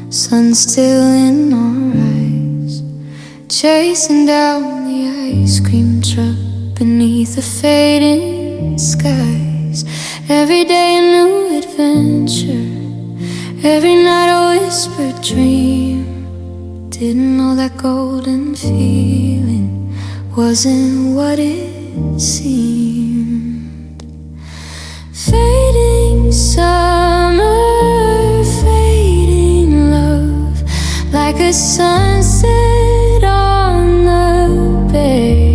sun still in our eyes, chasing down the ice cream truck beneath the fading skies. Every day a new adventure, every night a whispered dream. Didn't know that golden feeling wasn't what it seemed. Fading summer, fading love, like a sunset on the bay.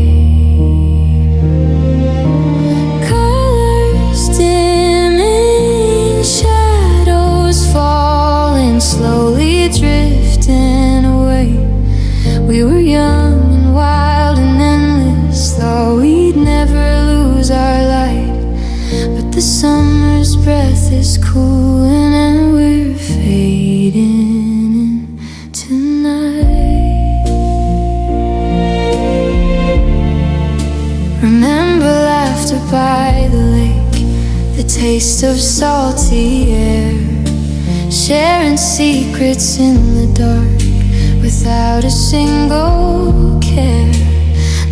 Colors dimming, shadows falling, slowly drifting away. We were young and wild and endless, thought we'd never lose our light. But the summer's breath is cooling and we're fading in tonight. Remember laughter by the lake, the taste of salty air, sharing secrets in the dark without a single care.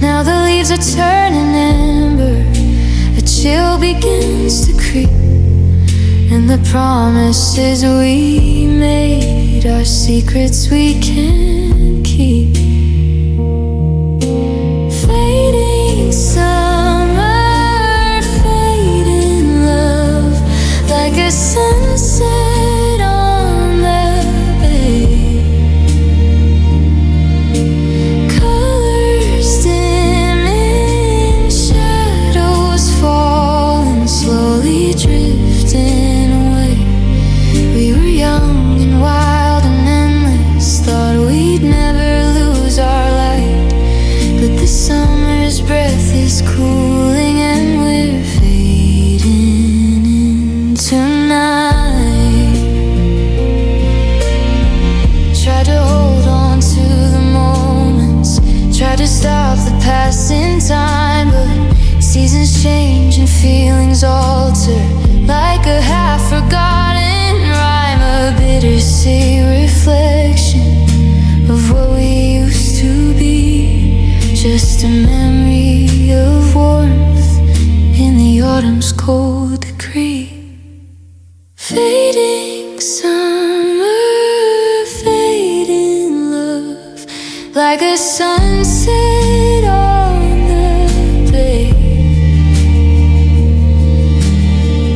Now the leaves are turning amber, a chill begins to creep, and the promises we made are secrets we can't keep. Fading summer, fading love, like a sunset on the bay. Colors dimming, shadows falling, slowly drifting away. We were young and wild and endless, thought we'd never lose our light. But the summer's breath is cooling and we're fading in tonight. Try to hold on to the moments, try to stop the passing time, but seasons change and feelings alter, like a half-forgotten rhyme, a bittersweet reflection of what we used to be, just a memory of warmth in the autumn's cold decree. Fading summer, fading love, like a sunset on the bay.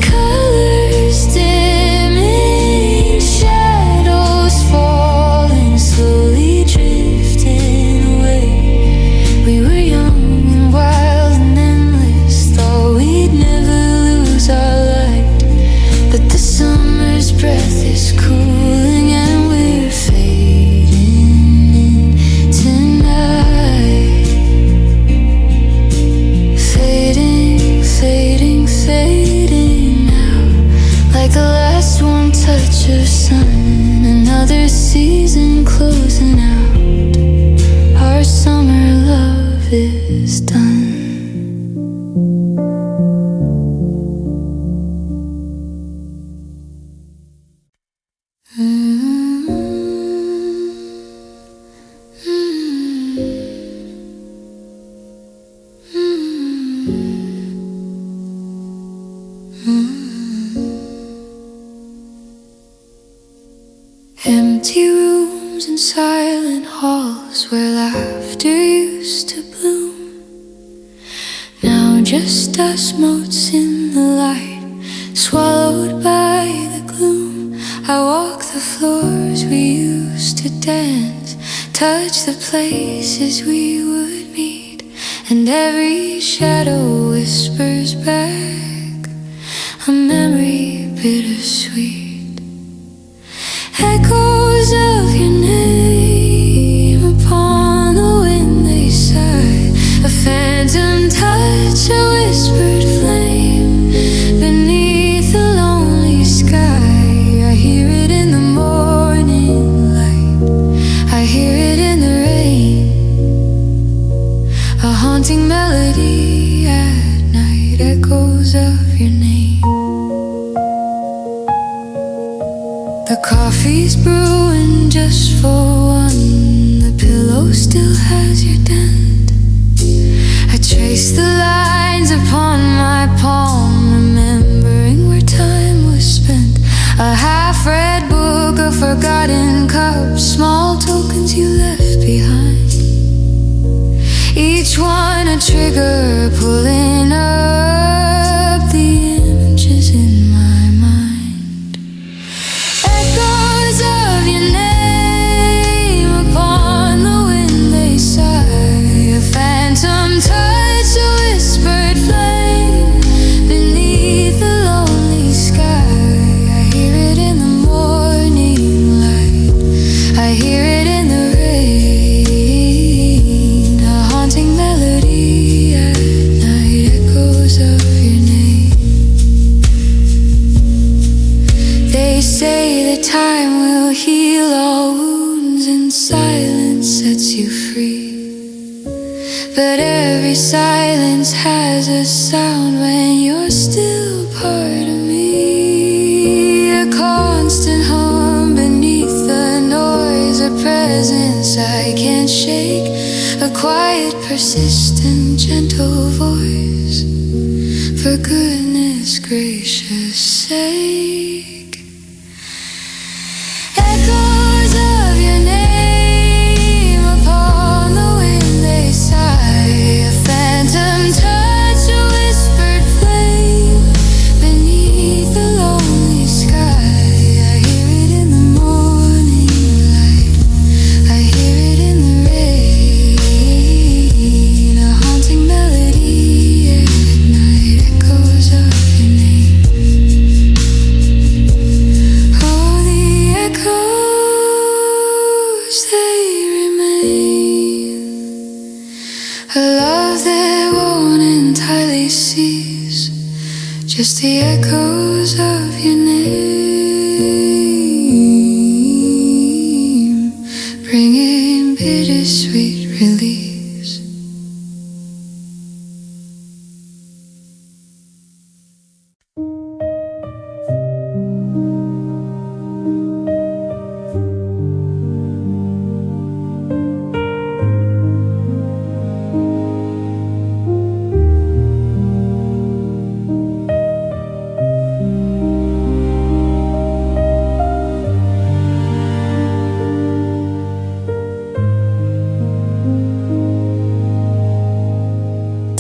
Colors dimming, shadows falling, slowly drifting away. We were young and wild and endless, thought we'd never lose our light. But the summer's breath is cooling and we're fading in tonight. Fading, fading, fading now, like the last warm touch of sun. Another season closing out, our summer love is done. Empty rooms and silent halls where laughter used to bloom. Now just us motes in the light, swallowed by the gloom. I walk the floors we used to dance, touch the places we would meet, and every shadow whispers back a memory bittersweet. Echoes of your name upon the wind they sigh, a phantom touch, a whispered flame beneath the lonely sky. I hear it in the morning light, I hear it in the rain, a haunting melody at night, echoes of your name. The coffee coffee's brewing just for one. The pillow still has your dent. I trace the lines upon my palm, remembering where time was spent. A half-read book, a forgotten cup, small tokens you left behind. Each one a trigger pulling up the images in my mind. Echoes of your name upon the wind they sigh. A phantom touch, a whispered flame beneath the lonely sky. I hear it in the morning light, I hear it in the rain, a haunting melody at night, echoes of your name. They say that time will heal all wounds and silence sets you free. But every silence has a sound when you're still part of me. A constant hum beneath the noise, a presence I can't shake, a quiet, persistent, gentle voice, for goodness gracious sake. Echoes of your name upon the wind they sigh. A phantom touch, a whispered flame beneath the lonely sky. I hear it in the morning light, I hear it in the rain, a haunting melody at night, echoes of your name. Oh, the echoes, they remain. A love that won't entirely cease, just the echoes of your name, bringing bittersweet release.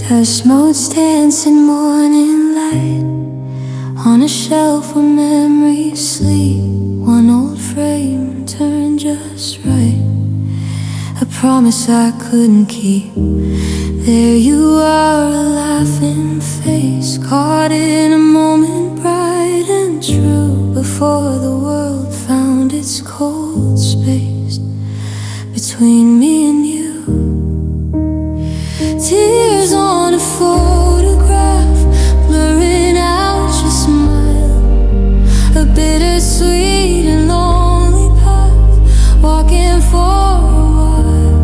Dust motes dance in morning light on a shelf where memories sleep. One old frame turned just right, a promise I couldn't keep. There you are, a laughing face, caught in a moment bright and true, before the world found its cold space between me and you. Tears on a photograph, blurring out your smile, a bittersweet and lonely path, walking for a while.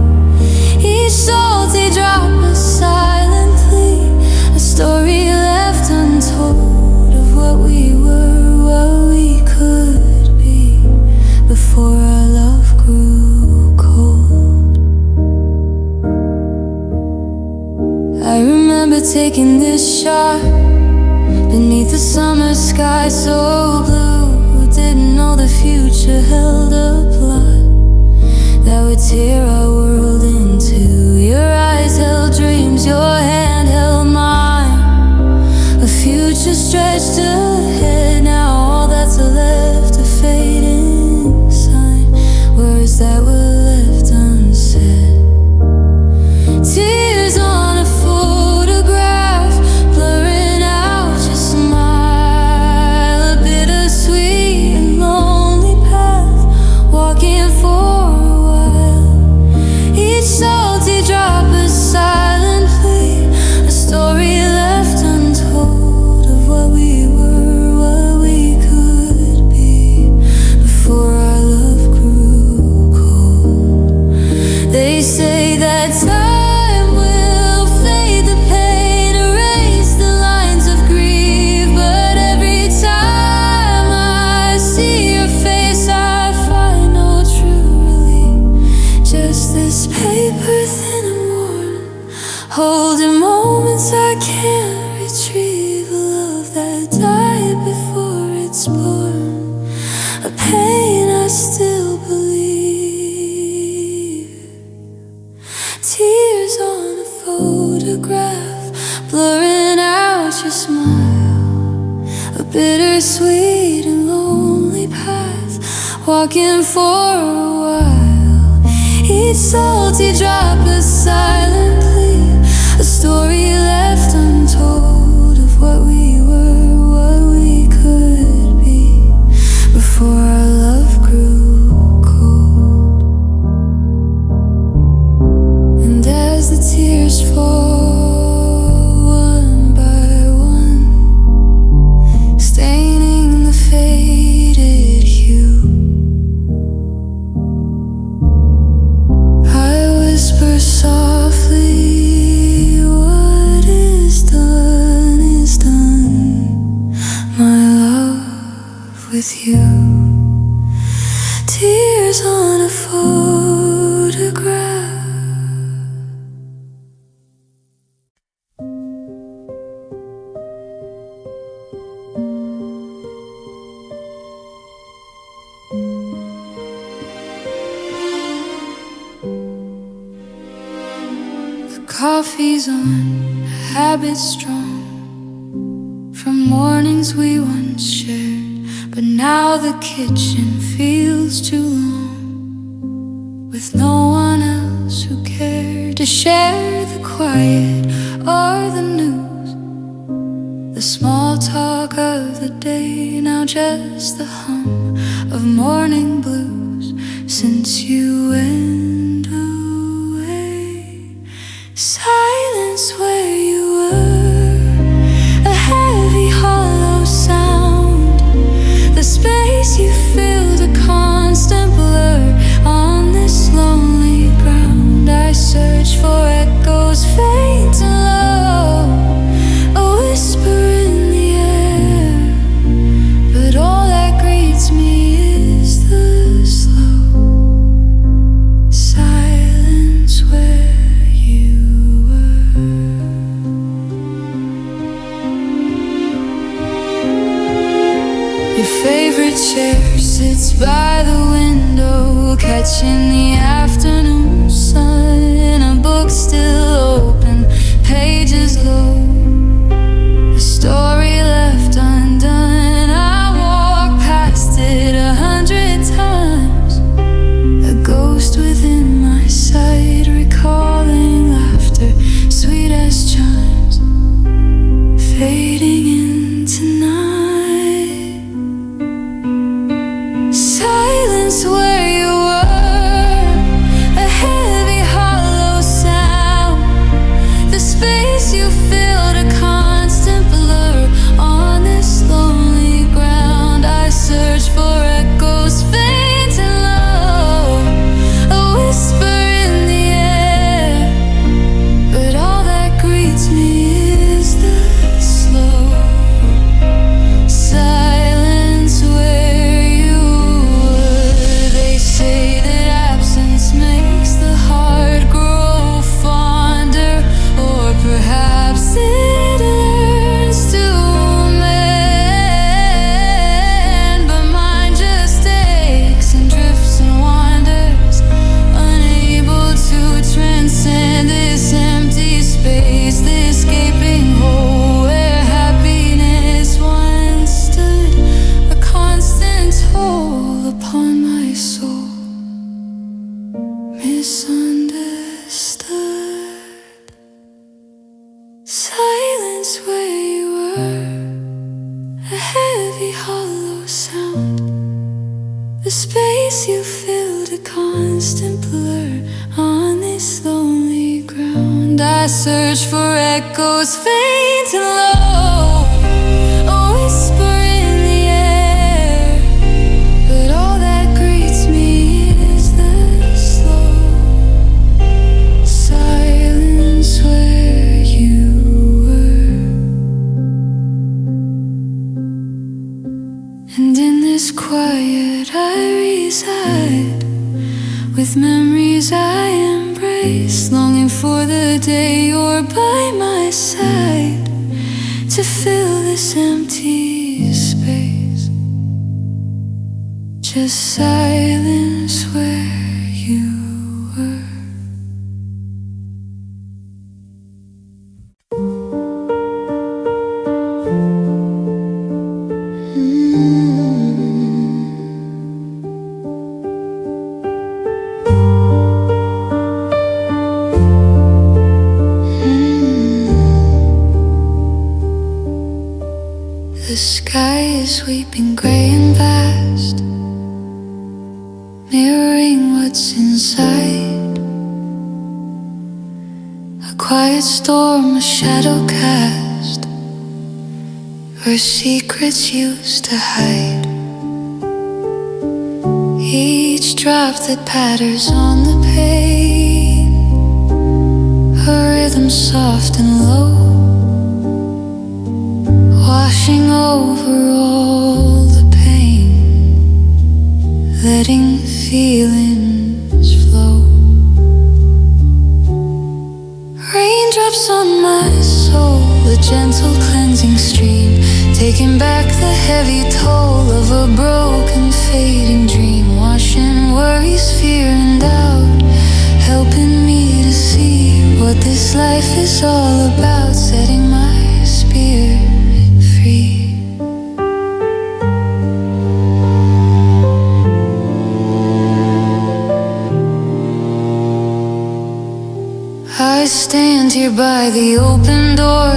Each salty drop a silent plea, a story left untold of what we were, what we could be, before our love grew cold. I remember taking this shot beneath the summer sky so blue. Didn't know the future held a plot that would tear our world in two. Your eyes held dreams, your hand held mine, a future stretched ahead. Now all that's left, a fading sign, words that were left unsaid. Tears on a photograph, blurring out your smile, a bittersweet and lonely path, walking for a while. smile, a bittersweet and lonely path, walking for a while. Each salty drop a silent plea, a story left untold of what we were, what we could be, before our love grew cold. And as the tears fall one by one, staining the faded hue, I whisper softly, what is done, my love with you. Tears on a photograph. The coffee's on, habits strong, from mornings we once shared, but now the kitchen feels too long, with no one else who cared to share the quiet or the news, the small talk of the day, now just the hum of morning blues since you went away. Silence where you were, a heavy hollow sound, the space you filled a constant blur on this lonely ground. I search for echoes faint and low, a whisper in the air, but all that greets me is the slow silence where you were. Your favorite chair sits by the window, catching the afternoon sun. A book still open, pages low, a story left undone. I walk past it 100 times, a ghost within my sight, recalling laughter sweet as chimes, fading into night. Silence where you were, a heavy hollow sound, the space you filled a constant blur on this lonely ground. I search for echoes faint and low, a whisper in the air, but all that greets me is the slow silence where you were. They say that absence makes the heart grow fonder, or perhaps it learns to mend, but mine just aches and drifts and wanders, unable to transcend this empty space, this gaping hole where happiness once stood, a constant toll upon my soul, misunderstood. Silence where you were, a heavy hollow sound, the space you filled a constant blur on this lonely ground. I search for echoes faint and low, a whisper in the air, but all that greets me is the slow silence where you were. And in this quiet I reside, with memories I embrace, longing for the day you're by my side, to fill this empty space. Just silence where you were. sweeping gray and vast, mirroring what's inside. A quiet storm, a shadow cast, where secrets used to hide. Each drop that patters on the pane, a rhythm soft and low, washing over all the pain, letting feelings flow. Raindrops on my soul, a gentle cleansing stream, taking back the heavy toll of a broken, fading dream, washing worries, fear and doubt, helping me to see what this life is all about, setting my spirit free. I stand here by the open door,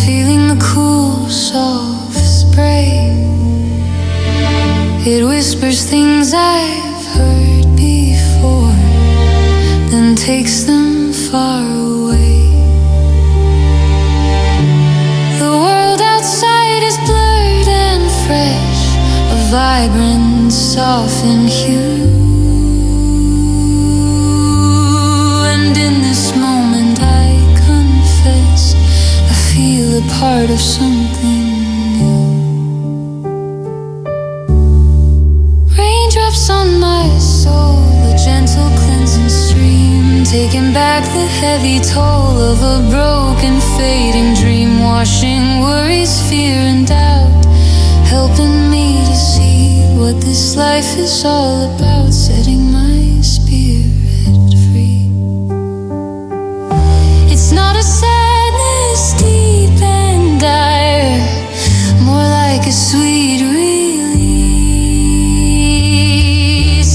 feeling the cool, soft spray. It whispers things I've heard before, then takes them far away. The world outside is blurred and fresh, a vibrant, softened hue. And in this moment I confess, I feel a part of something new. Raindrops on my soul, a gentle cleansing stream, taking back the heavy toll of a broken, fading dream, washing worries, fear and doubt, helping me to see what this life is all about, setting my spirit free. It's not a sadness deep and dire, more like a sweet release,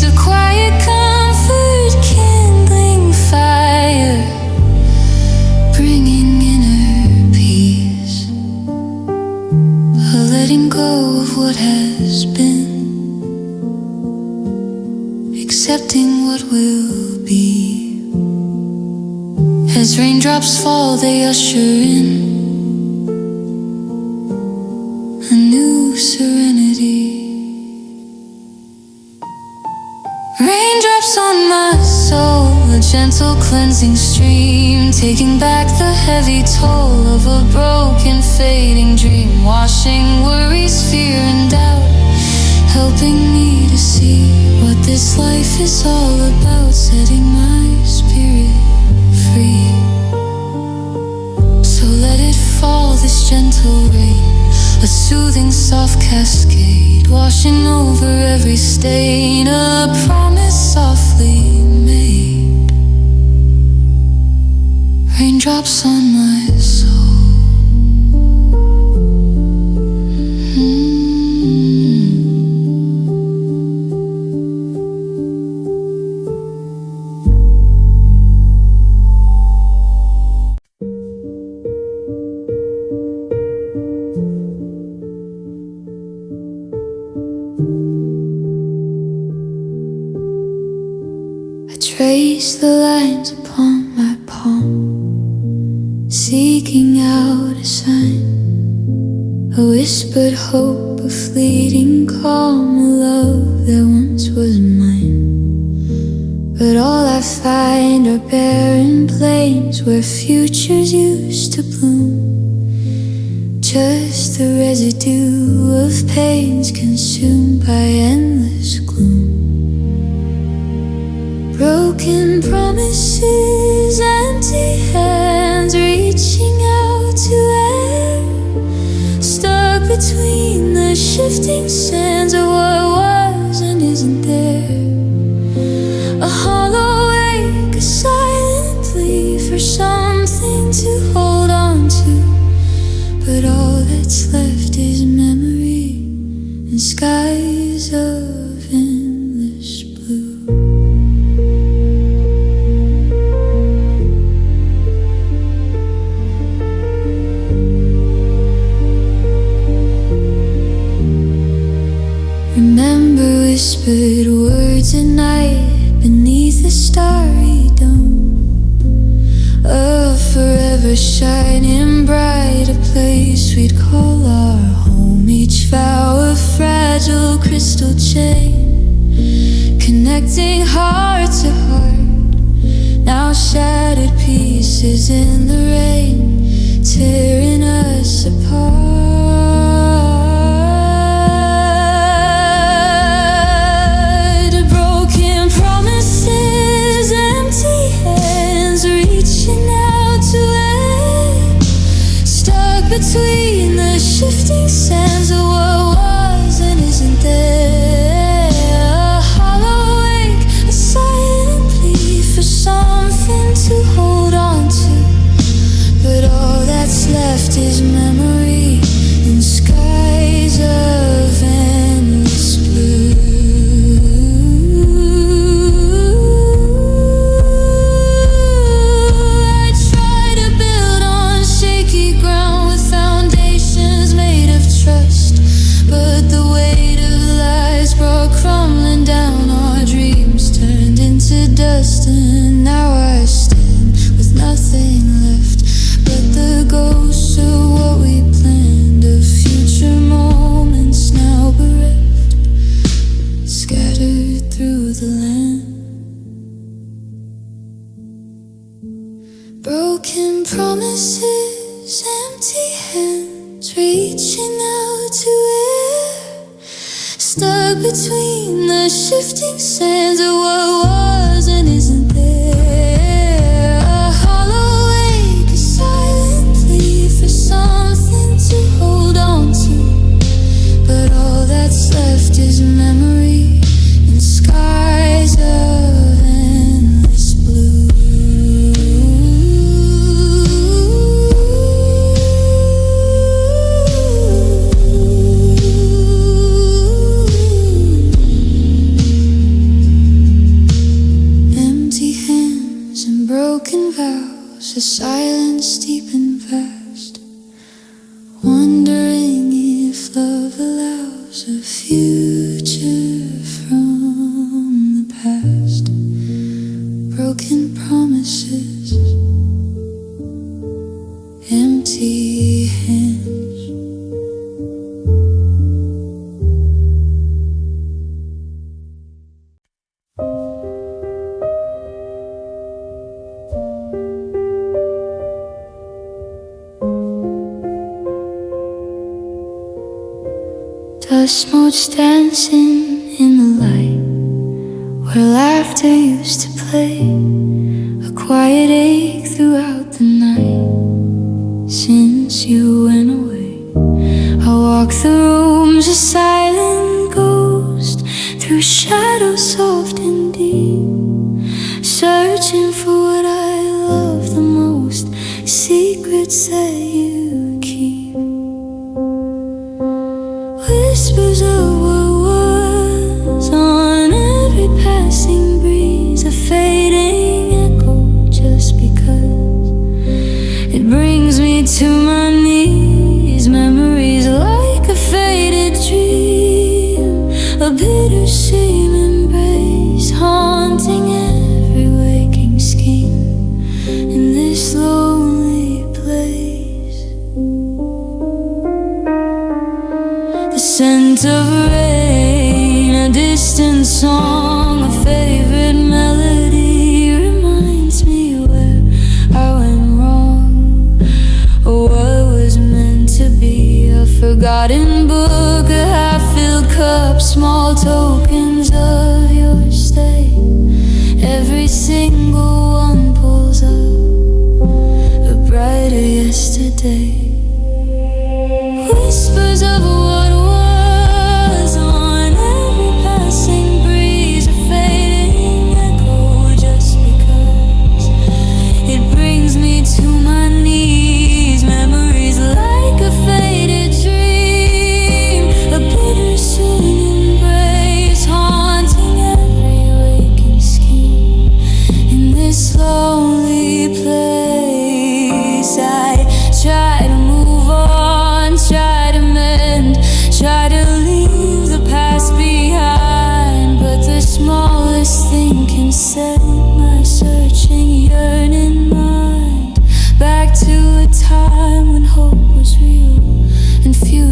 a quiet comfort kindling fire, bringing inner peace, a letting go of what has been, accepting what will be. As raindrops fall, they usher in a new serenity. Raindrops on my soul, a gentle cleansing stream, taking back the heavy toll of a broken, fading dream, washing worries, fear and doubt, helping me to see what this life is all about, setting my spirit free. So let it fall, this gentle rain, a soothing soft cascade, washing over every stain, a promise softly made. Raindrops on my soul. Trace the lines upon my palm, seeking out a sign, a whispered hope, a fleeting calm, a love that once was mine. But all I find are barren plains where futures used to bloom, just the residue of pains consumed by endless gloom. Broken promises, empty hands reaching out to air, stuck between the shifting sands of what was and isn't there. A hollow ache, a silent plea for something to hold on to, but all that's left is memory and skies of endless blue. tonight beneath the starry dome, a forever shining bright, a place we'd call our home. Each vow a fragile crystal chain, connecting heart to heart, now shattered pieces in the rain, tearing us apart. Broken promises, empty hands reaching out to air, stuck between the shifting sands of what was and isn't there. A hollow ache, a silent plea for something to hold on to, but all that's left is memory in skies of endless blue. I try to build on shaky ground with foundations made of trust, but the weight of lies brought crumbling down. Our dreams turned into dust, and now I stand with nothing left but the ghosts of what we planned, of future moments now bereft, scattered through the land. Broken promises, empty hands reaching out to air, stuck between the shifting sands of what was and isn't there. A hollow ache, a silent plea for something to hold on to, but all that's left is memory in skies of endless blue. Empty hands and broken vows, a silence deep and vast, wondering if love allows a future from the past. Broken promises, empty hands. Dust motes dancing in the light, where laughter used to play, a quiet ache throughout the night since you went away. I walk the rooms a silent ghost, through shadows soft and deep, searching for what I love the most, secrets that you keep. Whispers of what was on every passing breeze, a fading echo just because it brings me to my knees. Memories like a faded dream, a bittersweet embrace, haunting every waking scheme in this lonely place. The scent of rain, a distant song, a favorite melody, reminds me where I went wrong, or what was meant to be. A forgotten book, a half-filled cup, small tokens of your stay. Every single one pulls up a brighter yesterday. Whispers of what was on every passing breeze, a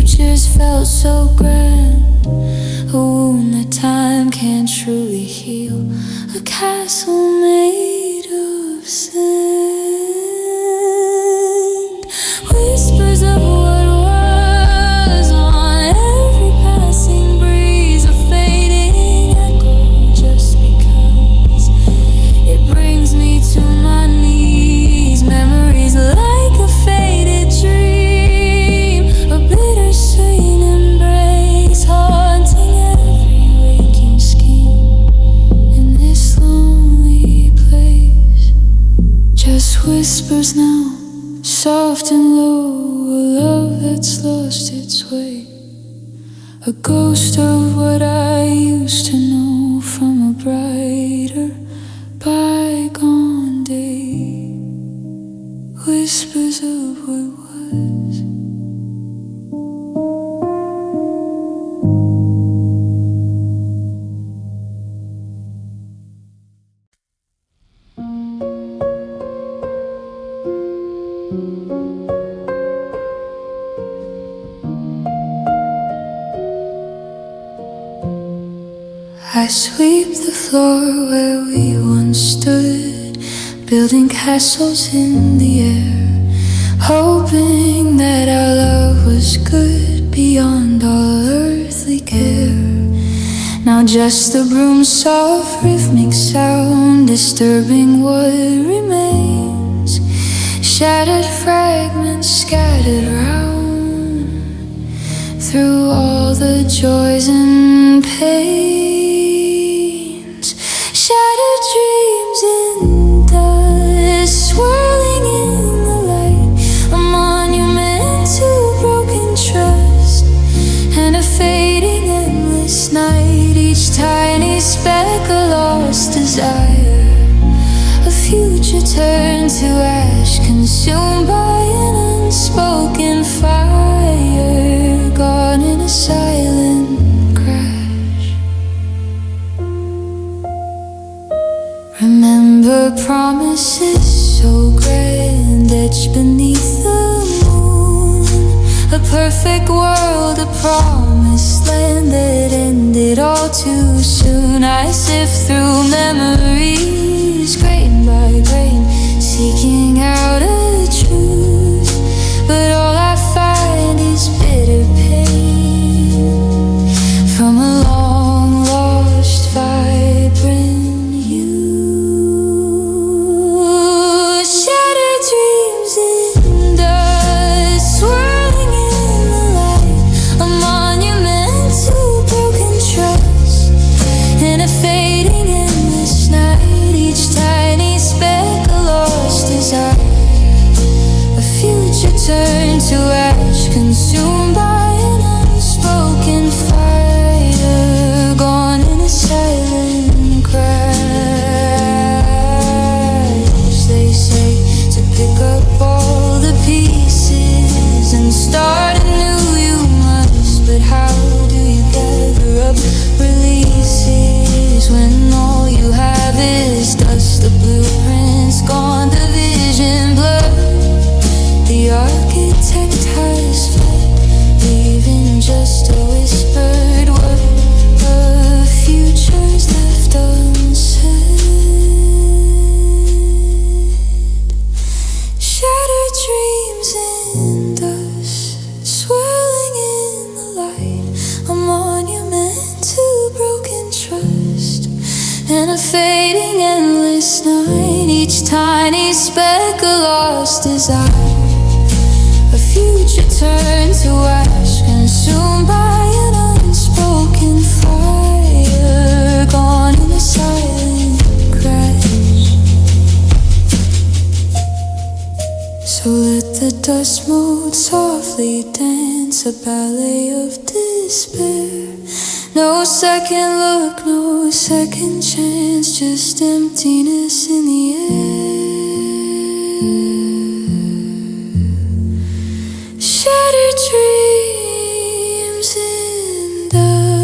futures felt so grand, a wound that time can't truly heal, a castle made of sand. Whispers of what was on every passing breeze, a fading echo just because it brings me to my knees. Memories like a faded dream, a bittersweet embrace, haunting every waking scheme in this lonely place. Just whispers now, soft and low, a love that's lost its way, a ghost of what I used to know from a brighter bygone day. Whispers of what was. I sweep the floor where we once stood, building castles in the air, hoping that our love was good beyond all earthly care. Now just a broom's soft rhythmic sound, disturbing what remains, shattered fragments scattered round through all the joys and pains. Shattered dreams in dust, swirling in the light, a monument to broken trust and a fading endless night. Each tiny speck a lost desire, a future turned to ash, consumed by an unspoken fire, gone in a silent crash. Remember promises so grand, etched beneath the moon, a perfect world, a promised land that ended all too soon. I sift through memories, grain by grain, seeking out a truth, but all I find is bitter pain from a long lost vibrant youth. Shattered dreams in dust, swirling in the light, a monument to broken trust and a fading endless night. Each tiny speck a lost desire, a future turned to ash, consumed by an unspoken fire, gone in a silent crash. They say to pick up all the pieces and start anew you must, but how do you gather up releases when all you have is dust? The blueprint's gone, the vision blurred, the architect has fled, leaving just a whispered word of futures left unsaid. Shattered dreams in dust, swirling in the light, a monument to broken trust and a fading endless night. Each tiny speck a lost desire, a future turned to ash, consumed by an unspoken fire, gone in a silent crash. So let the dust mold softly dance, a ballet of despair. No second look, no second chance, just emptiness in the air. Shattered dreams in dust.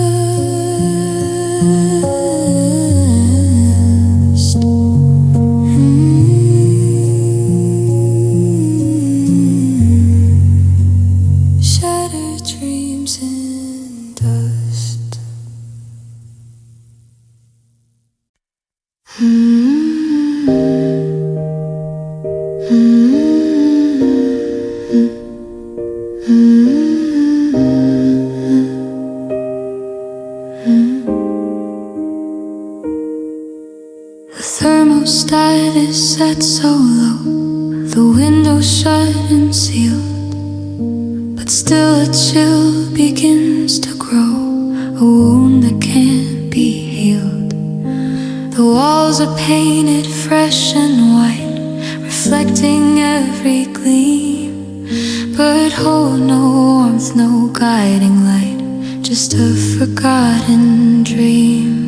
Shattered dreams. The thermostat is set so low, the window shut and sealed, but still a chill begins to grow, a wound that can't be healed. The walls are painted fresh and white, reflecting every gleam, but hold no warmth, no guiding light, just a forgotten dream.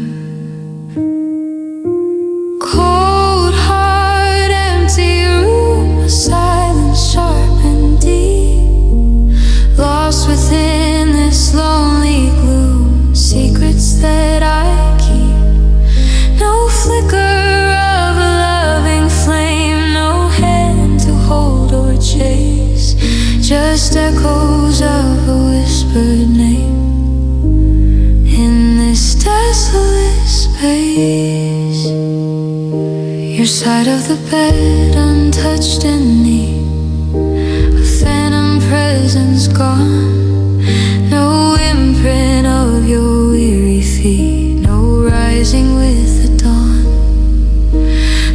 Cold, hard, empty room, a silence sharp and deep, lost within this lonely gloom, secrets that I keep. No flicker of a loving flame, no hand to hold or chase, just echoes of a whispered name in this desolate space. Your side of the bed untouched and neat, a phantom presence gone, no imprint of your weary feet, no rising with the dawn.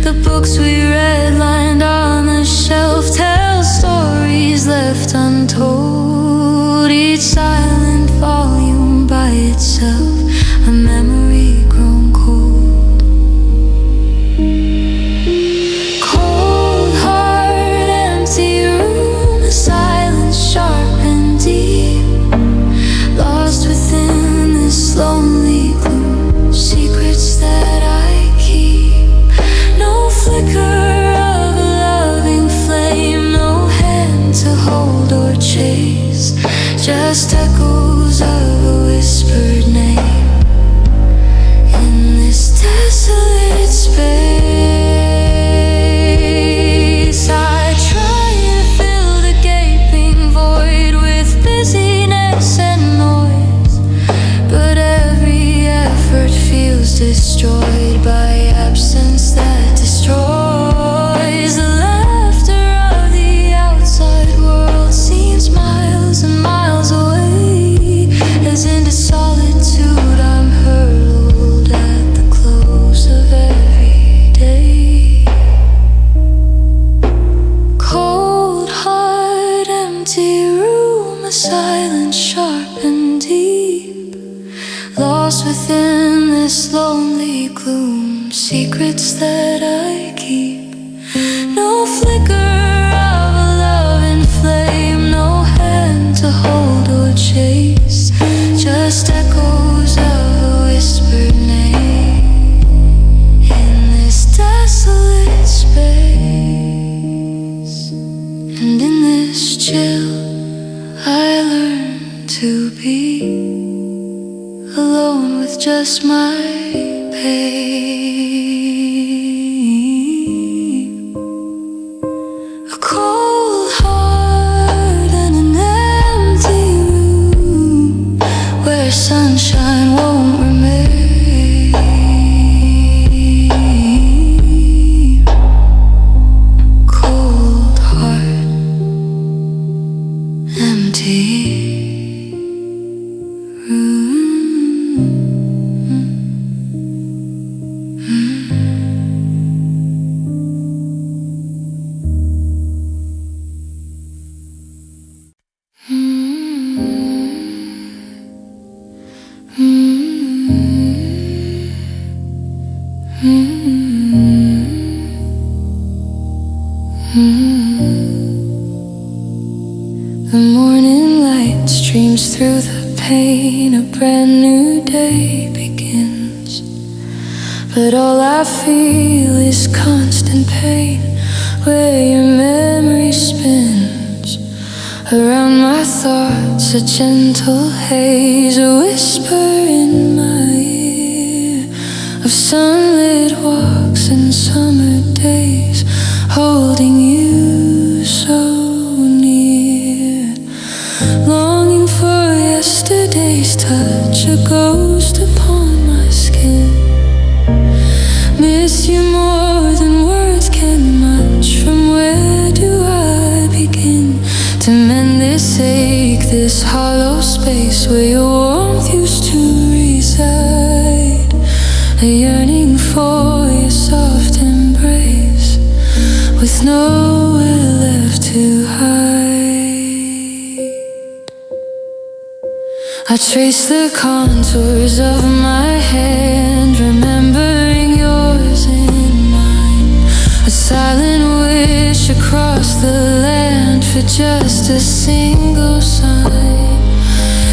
The books we read lined on the shelf tell stories left untold, each silent volume by itself, a memory grown cold. Cold, hard, empty room, a silence sharp and deep, lost within this lonely gloom, secrets that I keep. No flicker of a loving flame, no hand to hold or chase, just echoes of a whispered name in this desolate space. I try to fill the gaping void with busyness and noise, but every effort feels destroyed by absence that destroys. The laughter of the outside world seems miles and miles away, as into solitude I'm hurled at the close of every day. Cold, hard, empty room, a silence sharp and deep, lost within this lonely gloom, secrets that I keep. No flicker of a loving flame, no hand to hold or chase, just echoes of a whispered name in this desolate space. And in this chill I learn to be alone with just my pain. A cold heart and an empty room where sunshine won't remain. Cold heart, empty room. The morning light streams through the pain, a brand new day begins, but all I feel is constant pain, where your memory spins around my thoughts, a gentle haze, a whisper in my ear of sunlit walks and summer days, holding you so near, longing for yesterday's touch, a ghost upon my skin. Miss you yearning for your soft embrace, with nowhere left to hide. I trace the contours of my hand, remembering yours in mine. A silent wish across the land for just a single sign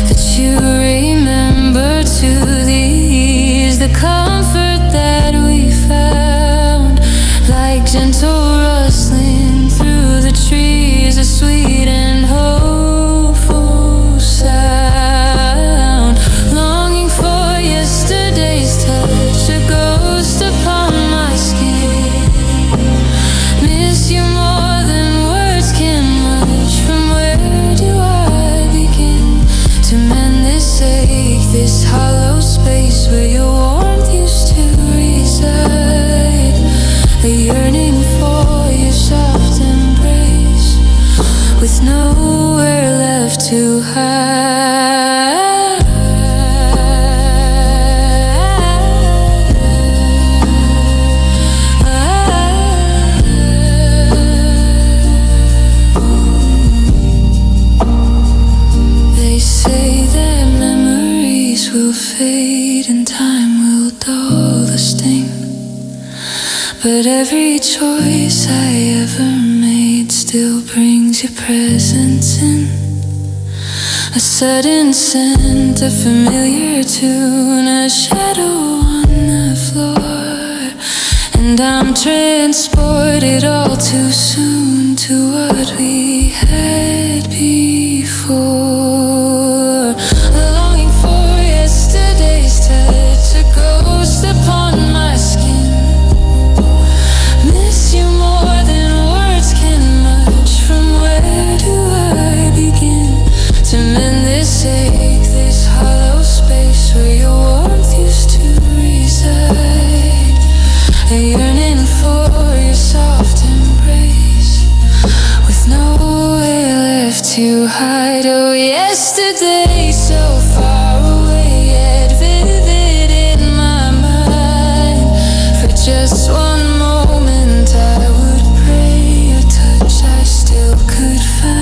that you remember to these, the comfort that we found, like gentle rustling through the trees, a sweet and hopeful sound. Longing for yesterday's touch, a ghost upon my skin. Miss you more than words can much. From where do I begin to mend this ache, this hollow space where your warmth used to reside? A yearning for your soft embrace, with nowhere left to hide. They say that memories will fade and time will dull the sting, but every choice I ever made still brings your presence in. A sudden scent, a familiar tune, a shadow on the floor, and I'm transported all too soon to what we had before. Longing for yesterday's touch, a ghost upon my skin. Miss you more than words can much. From where do I begin to mend this ache, this hollow space where your warmth used to reside? A yearning for your soft embrace, with nowhere left to hide. Oh, yesterday so far away, yet vivid in my mind. For just one moment I would pray a touch I still could find.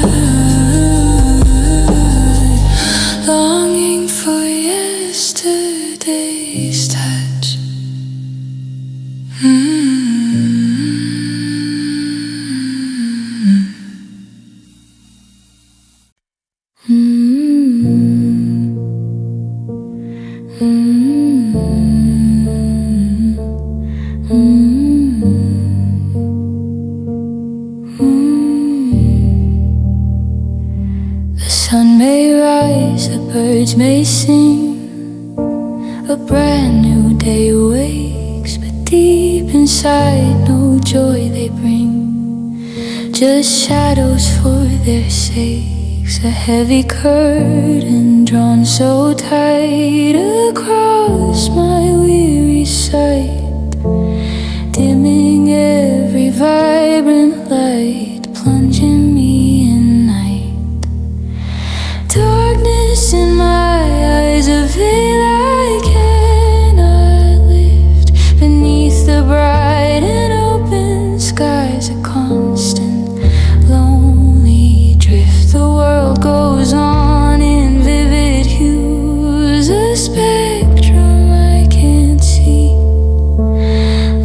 Longing for yesterday's touch. The sun may rise, the birds may sing, a brand new day awakes, but deep inside no joy they bring, just shadows for their sakes. A heavy curtain drawn so tight across my weary sight, dimming every vibrant light, plunging me in night. Darkness in my eyes, a veil I cannot lift, beneath the bright and open skies, a constant lonely drift. The world goes on in vivid hues, a spectrum I can't see,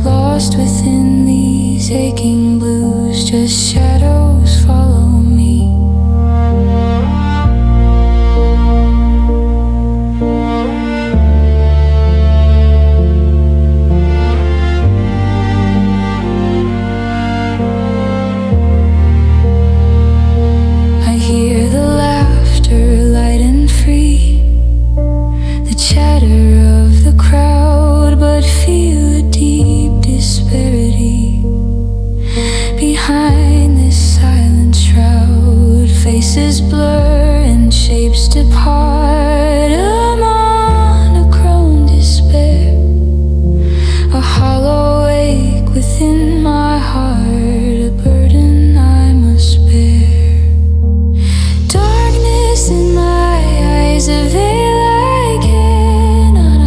lost within these aching blues, just shadows follow me. I hear the laughter light and free, the chatter of the crowd, but feel a deep disparity behind this silent shroud. Faces blur and shapes depart, a monochrome despair, a hollow ache within my heart, a burden I must bear. Darkness in my eyes, a veil I cannot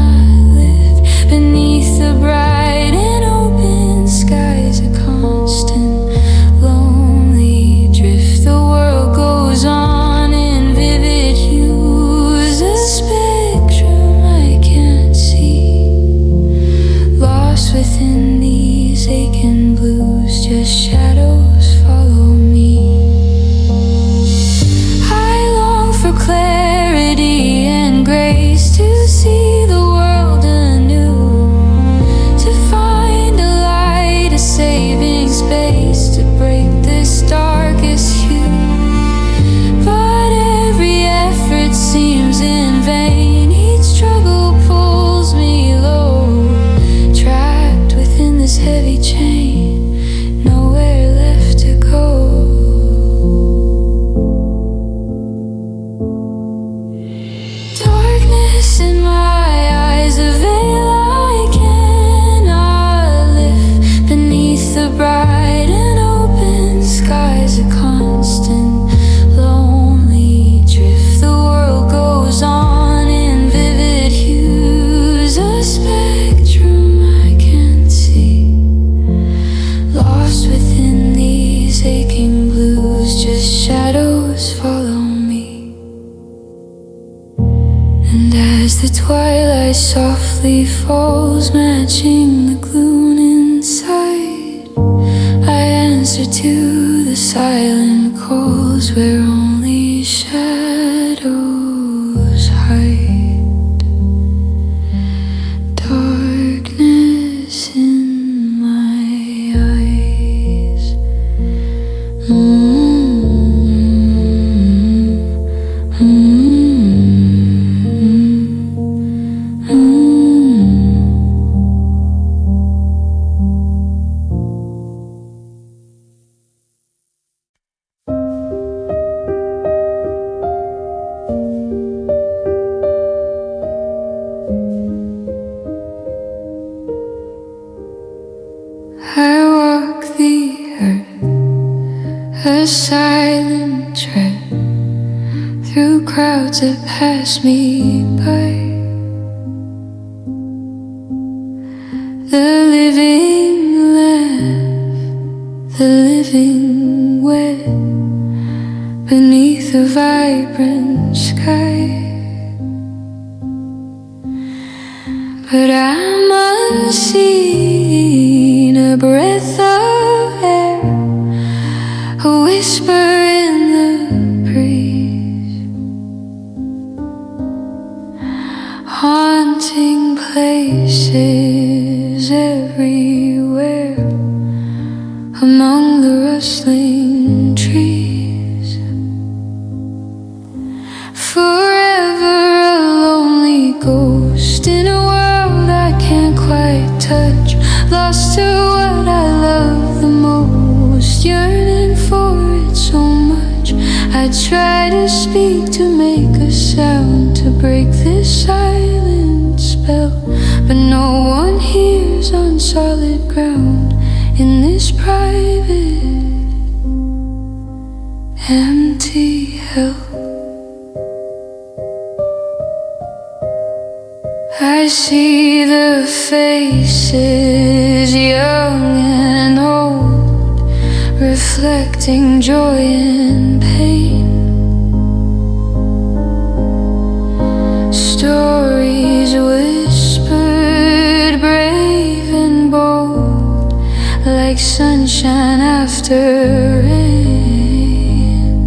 lift, beneath the bright softly falls, matching the gloom inside. I answer to the silent calls where only shadows hide. Darkness in my eyes. I walk the earth, a silent tread through crowds that pass me by. The living laugh, the living wet beneath a vibrant sky. But I'm unseen, a breath of air, a whisper in the breeze, haunting places everywhere among the rustling trees. Forever a lonely ghost in a world I can't quite touch, lost to what I love the most, yearning for it so much. I try to speak, to make a sound, to break this silent spell, but no one hears on solid ground in this private, empty hell. I see the faces, young and old, reflecting joy and pain. Stories whispered, brave and bold, like sunshine after rain.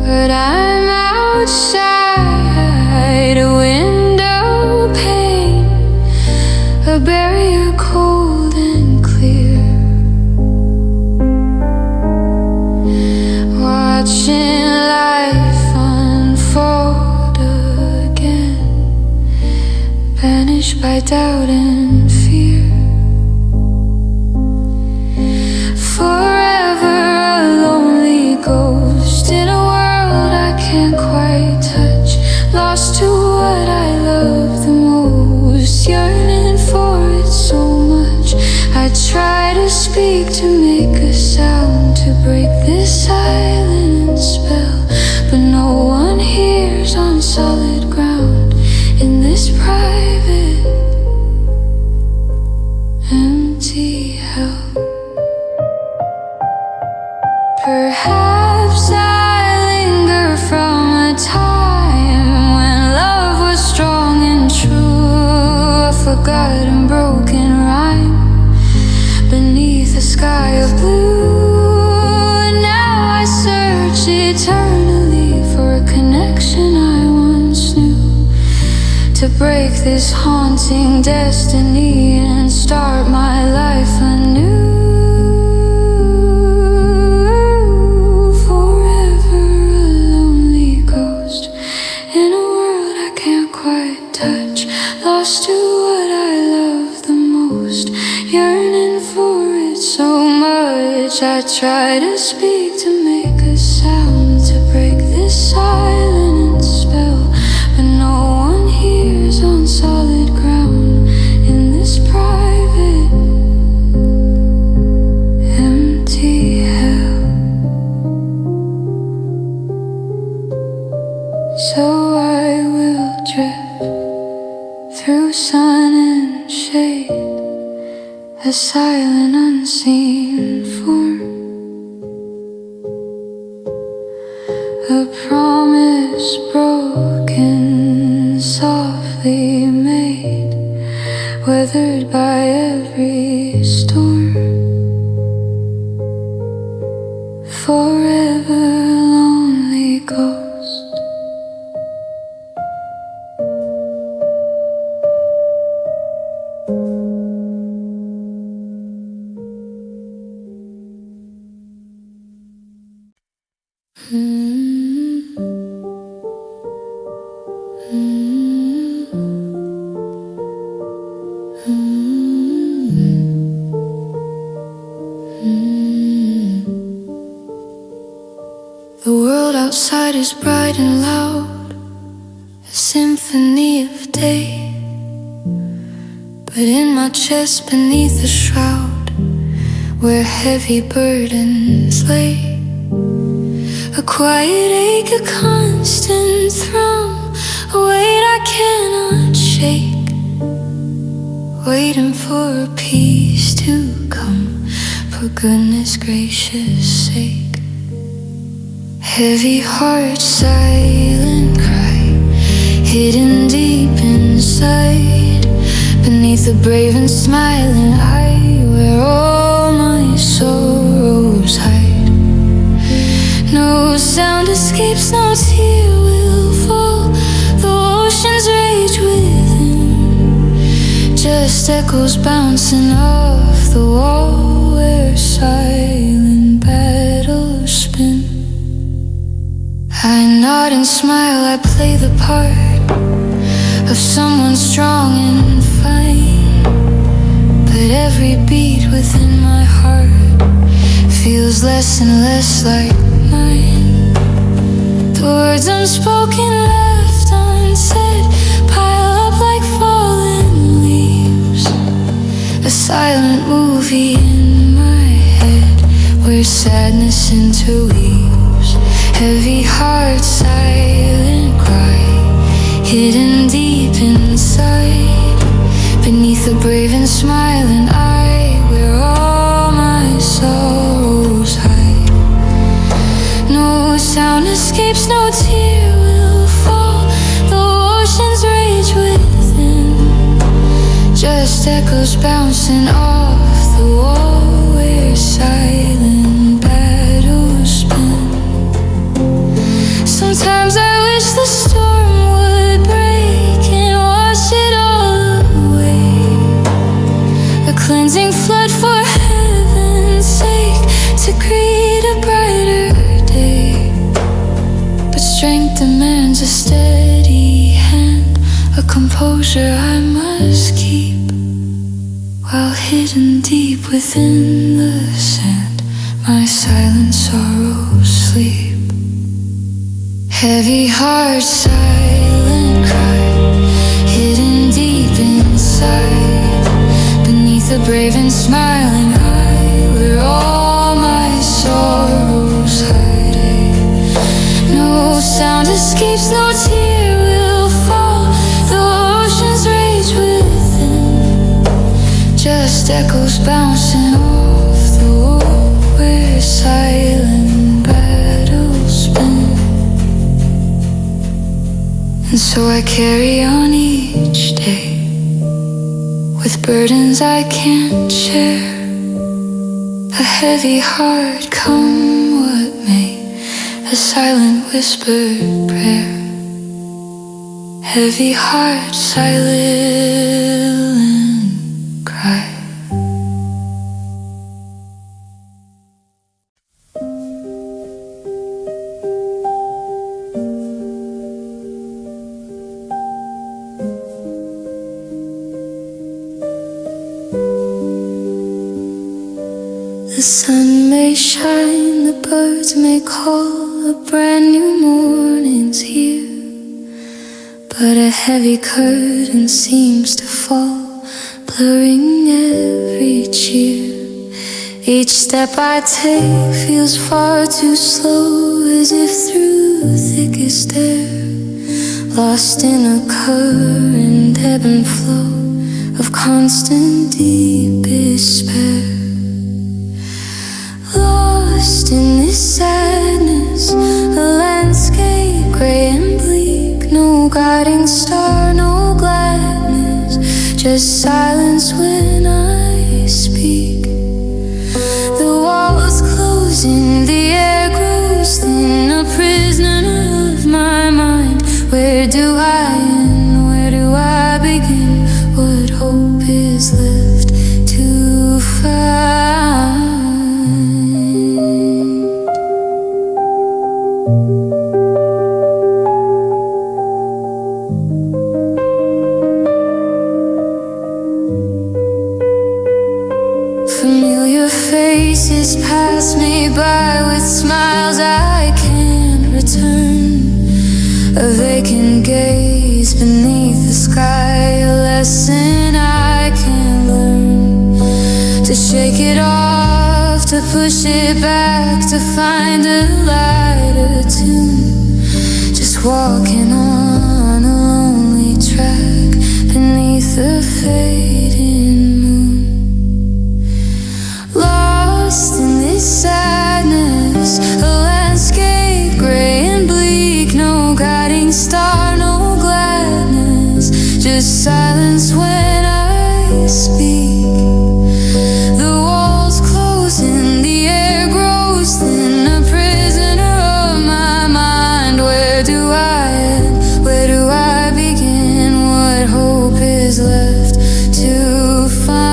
But I'm outside, a window pane, a barrier cold and clear, watching life unfold again, banished by doubt and fear. Forever a lonely ghost in a world I can't quite touch, lost to what I love the most, yearning for it so much. I try to speak, to make a sound, to break this silent spell, but no one hears on solid ground in this private, empty hell. Perhaps I linger from a time when love was strong and true, a forgotten broken rhyme beneath a sky of blue. And now I search eternally for a connection I once knew, to break this haunting destiny and start my life anew. Forever a lonely ghost in a world I can't quite touch, lost to what I love the most, yearning for it so much. I try to speak, to make a sound, to break this silent spell, but no one hears on solid ground in this private, empty hell. So I will drift through sun and shade, a silent unseen form, a promise broken, soft by every storm. Forever lonely ghost. The world outside is bright and loud, a symphony of day. But in my chest beneath the shroud, where heavy burdens lay, a quiet ache, a constant thrum, a weight I cannot shake, waiting for a peace to come, for goodness gracious sake. Heavy heart, silent cry, hidden deep inside, beneath a brave and smiling eye, where all my sorrows hide. No sound escapes, no tear will fall, the oceans rage within, just echoes bouncing off the wall, where silent battles spin. I nod and smile, I play the part of someone strong and fine, but every beat within my heart feels less and less like mine. The words unspoken left unsaid pile up like fallen leaves, a silent movie in my head where sadness interweaves. Heavy heart, silent cry, hidden deep inside, beneath a brave and smiling eye, where all my sorrows hide. No sound escapes, no tear will fall, the oceans rage within, just echoes bouncing off the wall, where silent battles spin. Sometimes I wish the storm would break and wash it all away, a cleansing flood for heaven's sake, to create a brighter day. But strength demands a steady hand, a composure I must keep, while hidden deep within the sand, my silent sorrows sleep. Heavy heart, silent cry, hidden deep inside, beneath a brave and smiling eye, where all my sorrows hide. No sound escapes, no tear will fall, the oceans rage within, just echoes bouncing off the wall, where silent battles spin. And so I carry on each day, with burdens I can't share, a heavy heart come what may, a silent whispered prayer. Heavy heart, silent cry. The sun may shine, the birds may call, a brand new morning's here, but a heavy curtain seems to fall, blurring every cheer. Each step I take feels far too slow, as if through thickest air, lost in a current ebb and flow of constant deep despair. Lost in this sadness, a landscape gray and bleak, no guiding star, no gladness, just silence when I speak. The walls closing, the air grows thin, a prisoner of my mind. Where do I end? Where do I begin? What hope is left to find? Familiar faces pass me by with smiles I can't return. A vacant gaze beneath the sky, a lesson I can't learn. To shake it off, to push it back, to find a lighter tune. Just walking on a lonely track beneath the fading moon. Lost in this sadness, a landscape gray and bleak, no guiding star, no gladness, just silence when I speak. The walls closing, the air grows thin, a prisoner of my mind. Where do I end? Where do I begin? What hope is left to find?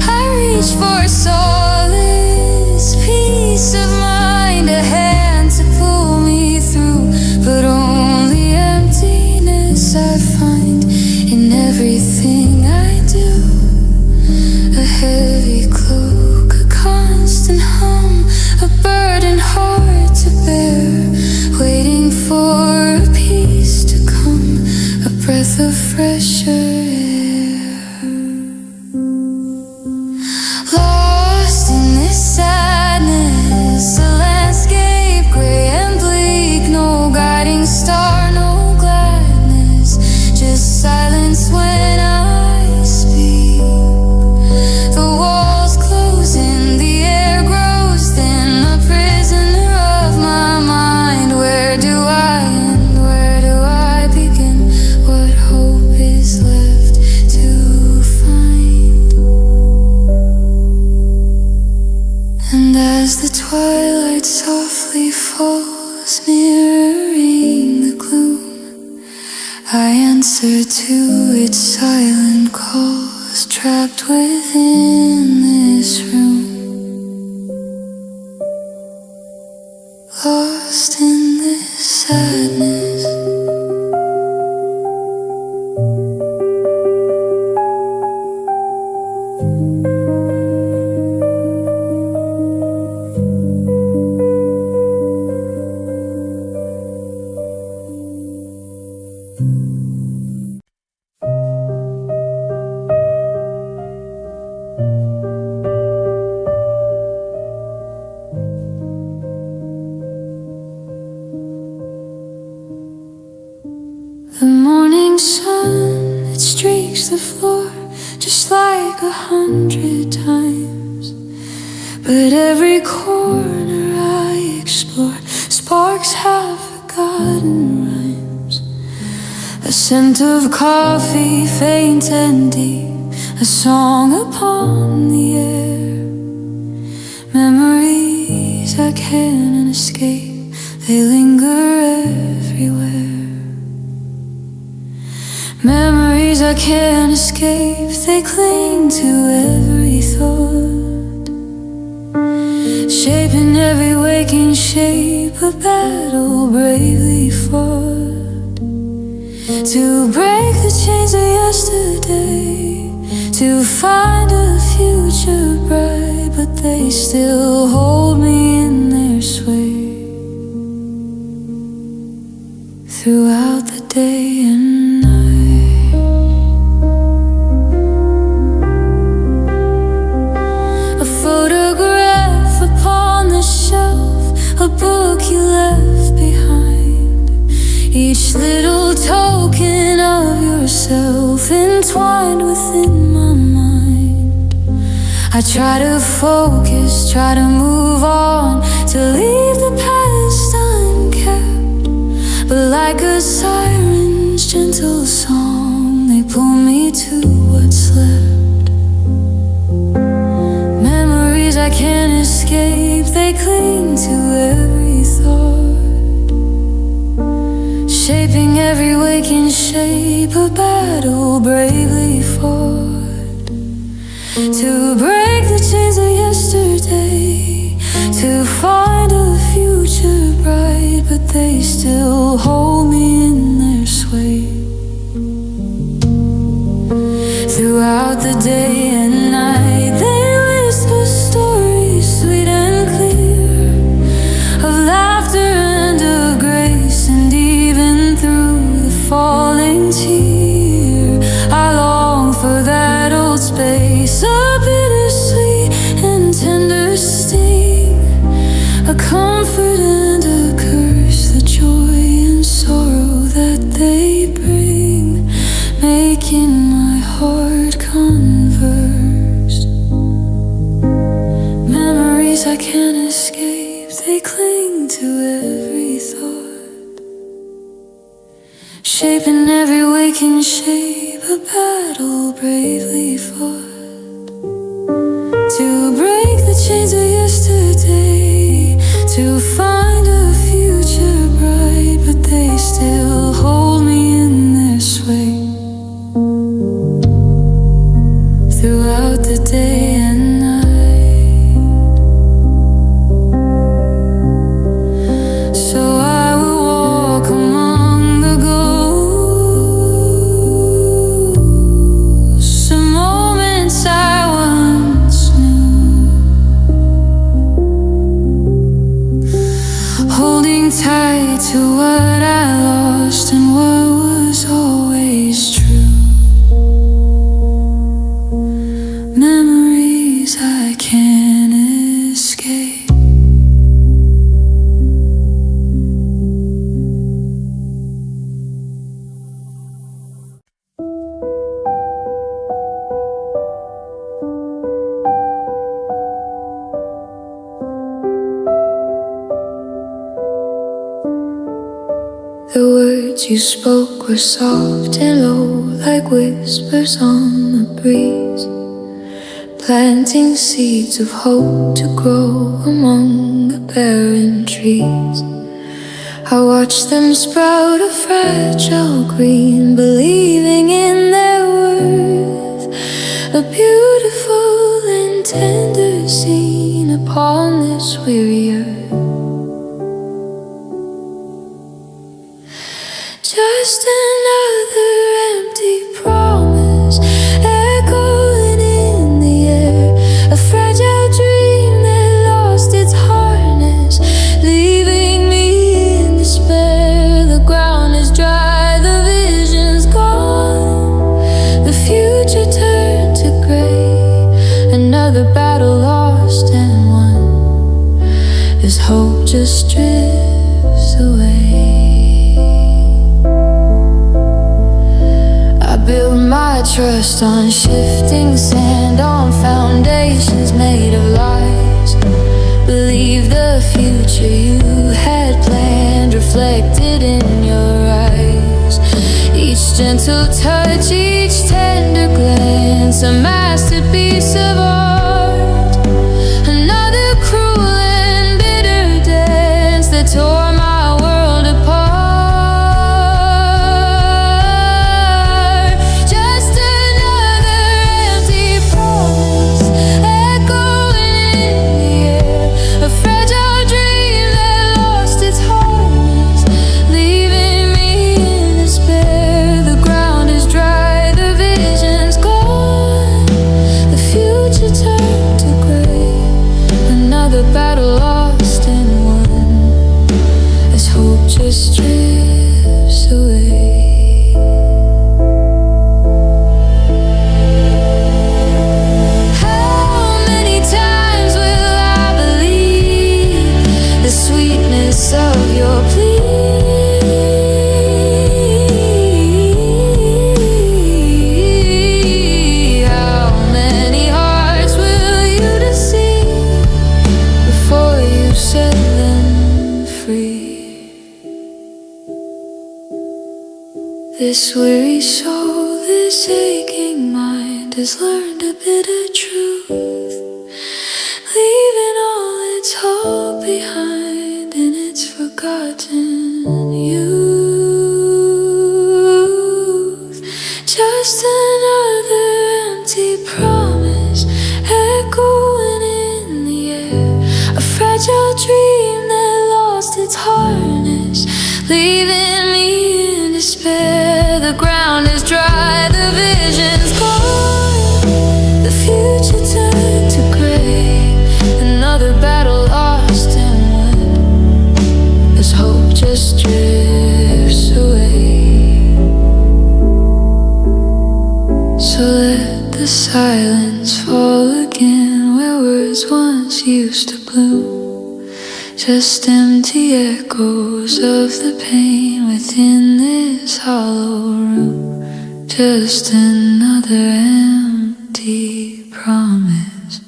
I reach for solace, peace of mind, a hand to pull me through, but only emptiness I find in everything I do. A heavy cloak, a constant hum, a burden hard to bear, waiting for a peace to come, a breath of fresher air. Lost in this sadness, a landscape gray and bleak, no guiding star, no gladness, just silence when I speak. The walls closing, the air grows thin, a prisoner of my mind. Where do I end? Where do I begin? What hope is left to find? And as the twilight softly falls, mirroring the gloom, I answer to its silent calls, trapped within this room. Lost in this sadness. The morning sun, it streaks the floor just like 100 times. But every corner I explore sparks have forgotten rhymes. A scent of coffee, faint and deep, a song upon the air. Memories I can't escape, they linger everywhere. Memories I can't escape, they cling to every thought, shaping every waking shape, a battle bravely fought. To break the chains of yesterday, to find a future bright, but they still hold me in their sway throughout the day and night. Photograph upon the shelf, a book you left behind, each little token of yourself entwined within my mind. I try to focus, try to move on, to leave the past unkept, but like a siren's gentle song, they pull me to what's left. Memories I can't escape, they cling to every thought, shaping every waking shape, a battle bravely fought. To break the chains of yesterday, to find a future bright, but they still hold me in their sway. Throughout the day and night, they whisper stories sweet and clear, of laughter and of grace, and even through the falling tear, I long for that old space, a bittersweet and tender sting, a comfort and a curse, the joy and sorrow that they bring, making my heart converse. Memories I can't escape, they cling to every thought, shaping every waking shape, a battle bravely fought. To break the chains of yesterday, to find a future bright, but they still hold me in their sway. Throughout the day and night, so I will walk among the ghosts, the moments I once knew, holding tight to what I lost and what was always true. Memories I can't escape. The words you spoke were soft and low, like whispers on the breeze, planting seeds of hope to grow among the barren trees. I watched them sprout a fragile green, believing in their worth, a beautiful and tender scene upon this weary earth. Just another empty promise, echoing in the air, a fragile dream that lost its harness, leaving me in despair. The ground is dry, the vision's gone, the future turned to gray, another battle lost and won, as hope just drifts away. Build my trust on shifting sand, on foundations made of lies. Believe the future you had planned, reflected in your eyes. Each gentle touch, each tender glance, a masterpiece of art. Another cruel and bitter dance that tore my world apart. The ground is dry, This weary soul, this aching mind has learned a bit of truth, leaving all its hope behind in its forgotten youth. Just another empty promise echoing in the air, a fragile dream that lost its harness, leaving me in despair. The ground is dry, the vision's gone, the future turned to gray. Another battle lost and won, as hope just drifts away. So let the silence fall again, where words once used to bloom, just empty echoes of the pain within this hollow room. Just another empty promise.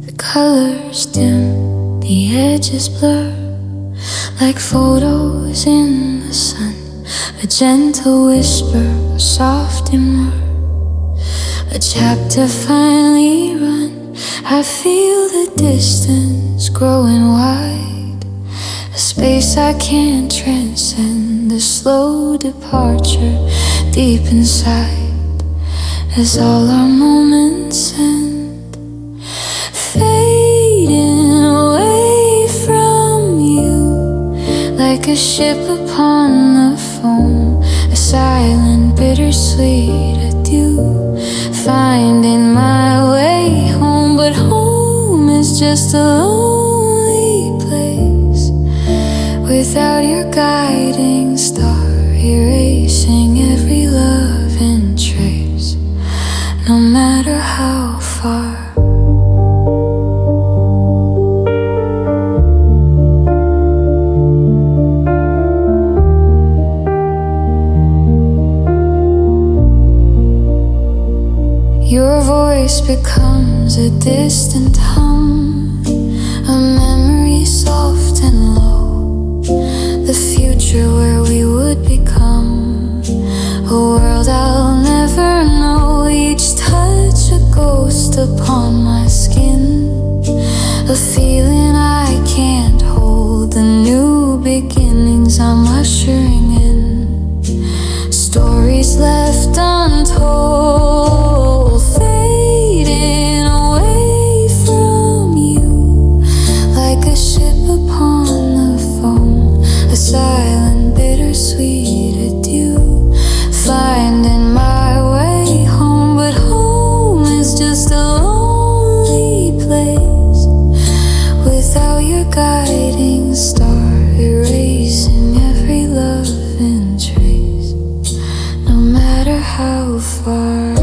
The colors dim, the edges blur, like photos in the sun. A gentle whisper, a soft demur, a chapter finally run. I feel the distance growing wide, a space I can't transcend, a slow departure deep inside, as all our moments end, fading away from you, like a ship upon the foam, a silent bittersweet adieu, finding my way home. But home is just a lonely place without your guiding star, erasing every love and trace, no matter how far. Your voice becomes a distant hum, a memory soft and low, the future where we would become a world I'll never know. Each touch a ghost upon my skin, a feeling I can't hold, the new beginnings I'm ushering in, stories left untold, fading away from you, like a ship upon the foam, a silent bittersweet adieu, finding my way home. But home is just a lonely place without your guiding star, erasing every love and trace, no matter how far.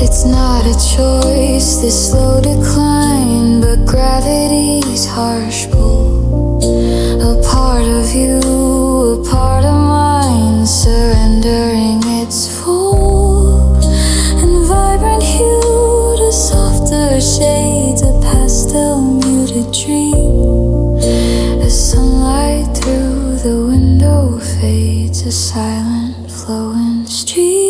It's not a choice, this slow decline, but gravity's harsh pull, a part of you, a part of mine, surrendering its full and vibrant hue to softer shades, a pastel muted dream, as sunlight through the window fades, a silent flowing stream,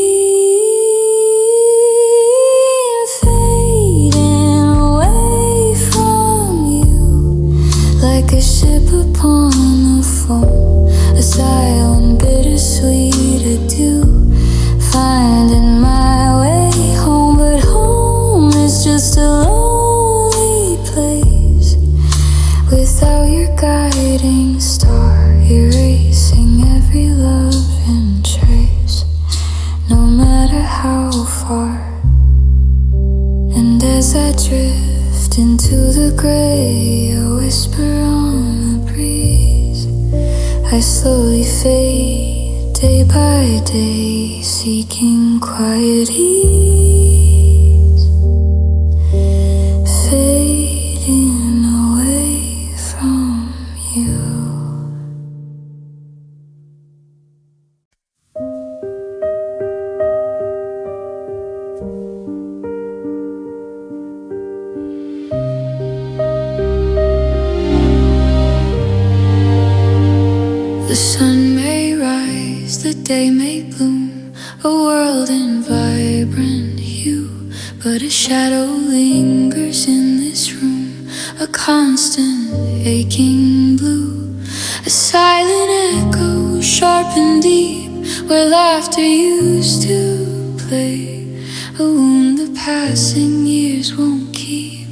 fading away from you, like a ship upon the foam, a silent bittersweet adieu, finding my way home. But home is just a lonely place without your guiding star, erasing every love and trace, no matter how far. And as I drift into the gray, a whisper on the breeze, I slowly fade, day by day, seeking quiet ease, fading away from you. may bloom, a world in vibrant hue, but a shadow lingers in this room, a constant aching blue, a silent echo, sharp and deep, where laughter used to play, a wound the passing years won't keep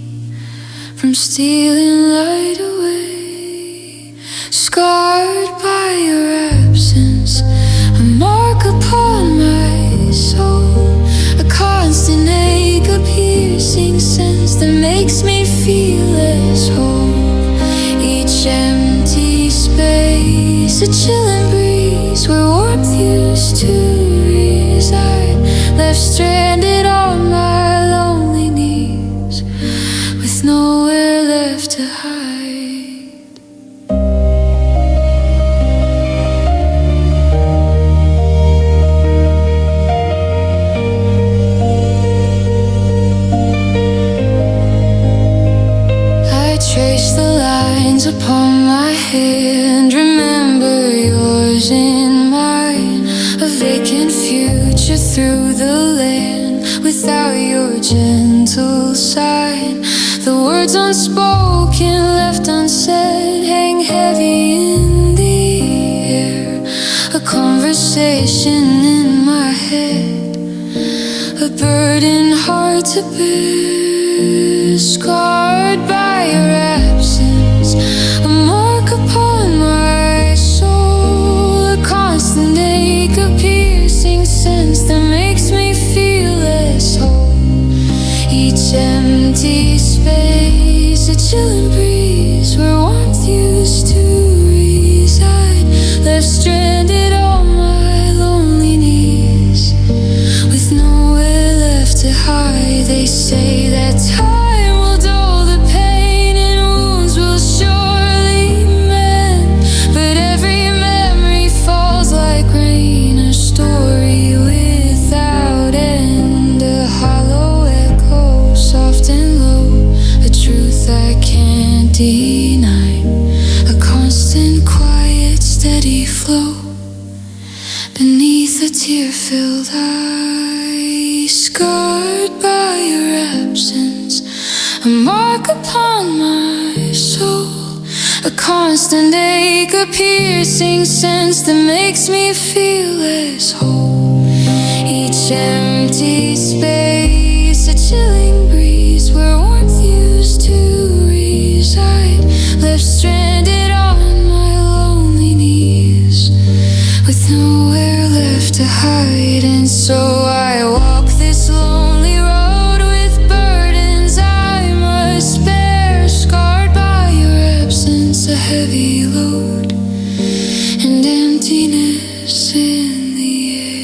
from stealing light away. Scarred by your absence, a mark upon my soul, a constant ache, a piercing sense that makes me feel less whole. Each empty space, a chilling breeze where warmth used to reside, left stranded on my lonely knees with nowhere left to hide. Trace the lines upon my hand, remember yours in mine, a vacant future through the land without your gentle sign. The words unspoken, left unsaid, hang heavy in the air, a conversation in my head, a burden hard to bear. Scarred by your absence, a mark upon my soul, a constant ache, a piercing sense that makes me feel less whole. Each empty space, a chilling breeze where warmth used to reside, left stranded on my lonely knees with nowhere left to hide. They say that time deny, a constant, quiet, steady flow beneath a tear-filled eye. Scarred by your absence, a mark upon my soul, a constant ache, a piercing sense that makes me feel less whole. Each empty space, a chilling breeze where warmth used to reside, left stranded on my lonely knees with nowhere left to hide. And so I walk this lonely road with burdens I must bear, scarred by your absence, a heavy load and emptiness in the air.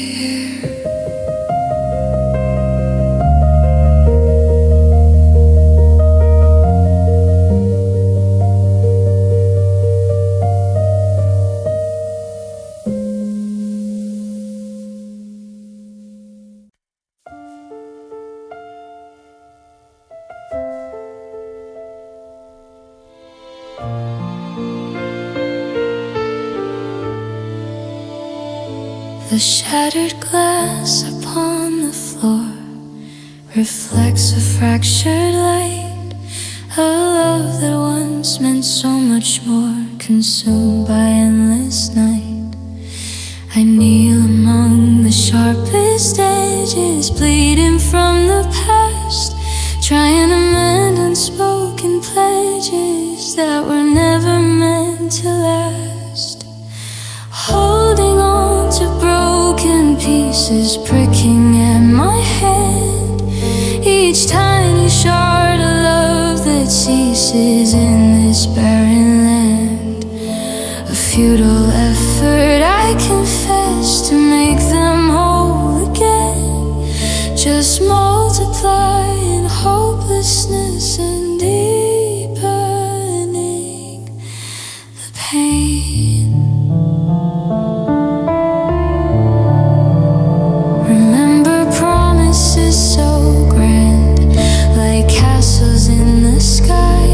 The shattered glass upon the floor reflects a fractured light, a love that once meant so much more, consumed by endless night. I kneel among the sharpest edges, bleeding from the past, trying to mend unspoken pledges that were never meant to last. Holding on to broken pieces, pricking at my head, each tiny shard of love that ceases in this barren land. A futile effort, I confess, to make them whole again, just multiply in hopelessness and deepening the pain. So grand, like castles in the sky,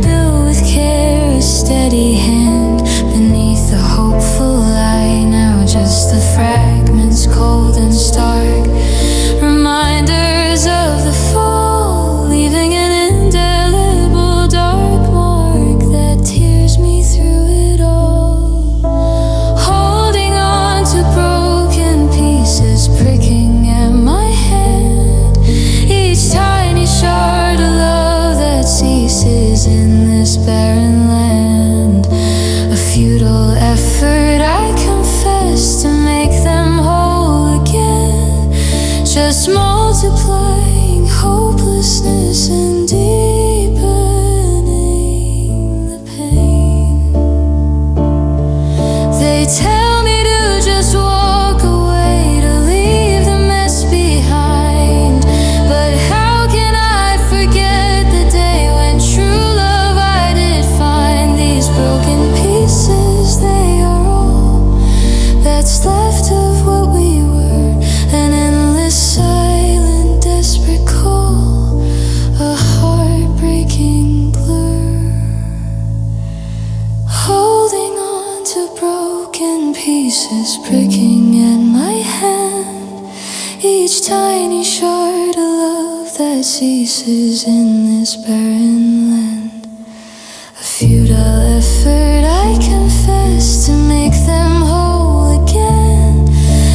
built with care, a steady hand beneath the hopeful light. Now just just multiplying hopelessness and deepening the pain. They tell me to just walk away, to leave the mess behind. But how can I forget the day when true love I did find? These broken pieces, they are all that's left of what we were. An endless, silent, desperate call, a heartbreaking blur. Holding on to broken pieces, pricking at my hand. Each tiny shard of love that ceases in this barren land. A futile effort, I confess, to make them whole again.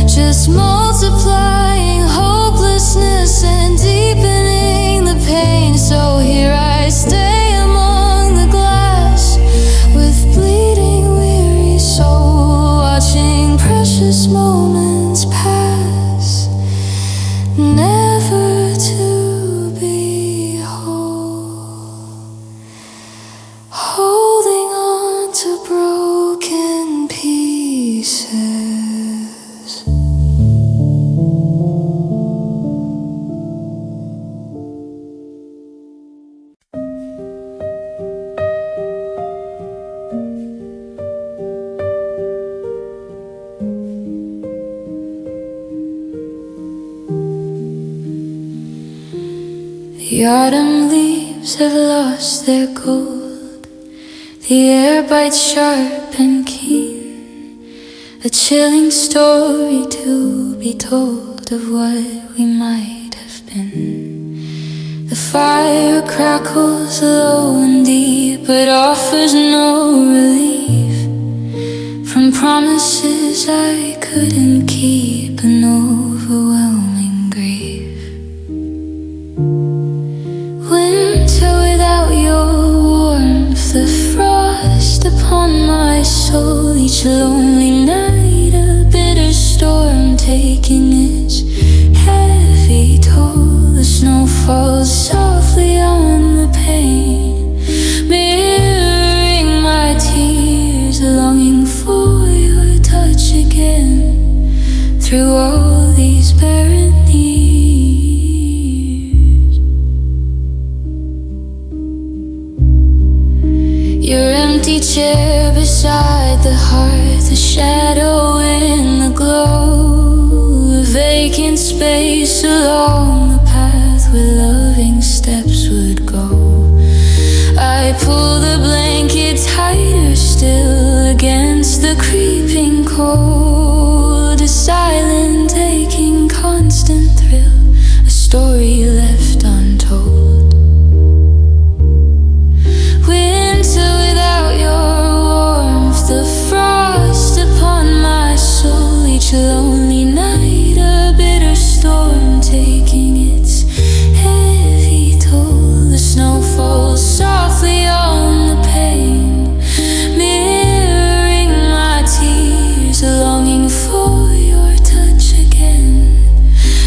Just multiplying hopelessness and deepening the pain. So here I stay among the glass, with bleeding, weary soul, watching precious moments pass, never to be whole. Holding on to broken pieces. The autumn leaves have lost their gold. The air bites sharp and keen, a chilling story to be told of what we might have been. The fire crackles low and deep, but offers no relief from promises I couldn't keep, an overwhelming grief. Winter without your warmth, the frost upon my soul. Each lonely night a bitter storm, taking its heavy toll. The snow falls softly on the pane, mirroring my tears, longing for your touch again. Through all these barren years, your empty chair beside the hearth, a shadow in the glow, a vacant space along the path where loving steps would go. I pull the blanket tighter still against the creeping cold, a silent aching constant thrill, a story left untold. Winter without your warmth, the frost upon my soul. Each lonely night a bitter storm, taking its heavy toll. The snow falls softly on the pane, mirroring my tears, longing for your touch again.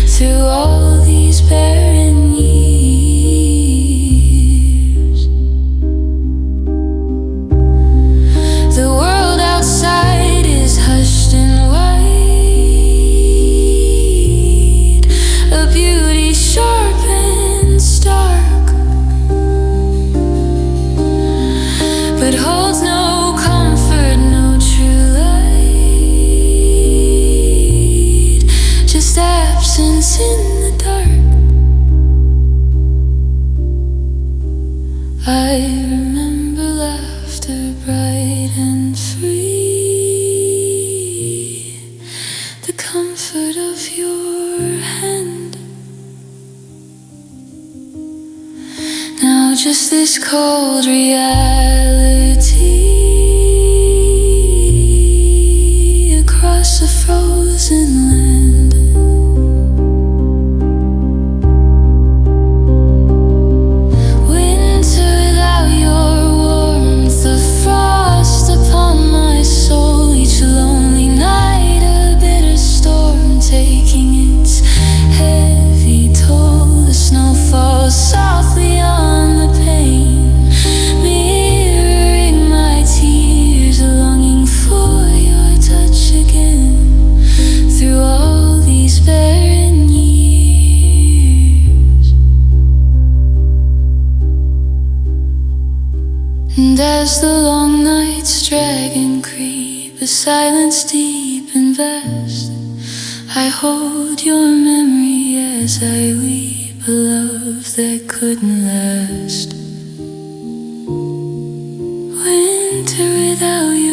Through all these barren years, the world outside is hushed and white, a beauty sharp and stark, but holds no comfort, no true light, just absence in the dark. I remember laughter bright and free, the comfort of your hand. Now just this cold reality across a frozen land. Winter without your warmth, the frost upon my soul. Each lonely night a bitter storm, taking its head And as the long nights drag and creep, a silence deep and vast, I hold your memory as I weep, a love that couldn't last. Winter without you